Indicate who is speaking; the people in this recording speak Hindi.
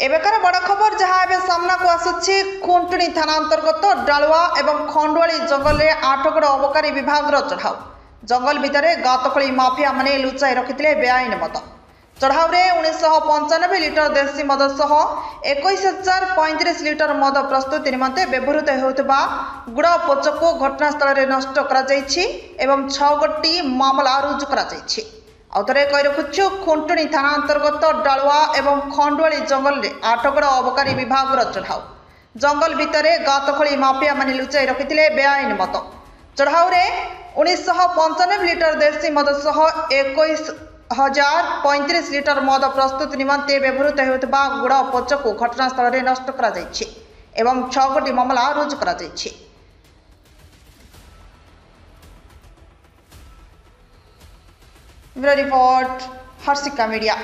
Speaker 1: एबेकार बड़ खबर जहाँ एवं सामना को आसुछि खुंटुणी थाना अंतर्गत डालुआ एवं खंडुआली जंगल में आठगड़ अबकारी विभाग चढ़ाऊ जंगल भितर गात खोली माफिया माने लुचाई रखिते बेआईन मद चढ़ाऊ 1995 लिटर देशी मद सह 21,035 लिटर मद प्रस्तुति निमंते व्यवहृत होता गुड़ पोचक घटनास्थल में नष्ट एवं 6 गोटी मामला रुजु कर आउथरे कही रखुछु खुंटुणी थाना अंतर्गत डालुआ एवं खंडुआली जंगल में आठगड़ अबकारी विभाग चढ़ाऊ जंगल भितर गात खोली माफिया माने लुचाई रखिते बेआईन मद चढ़ाऊ 1995 लिटर देशी मद सह 21,035 लिटर मद प्रस्तुति निमंते व्यवहृत होता गुड़ पोचक घटनास्थल में नष्ट कर 6 गोटी मामला रुजु कर रिपोर्ट हर्षिका मीडिया।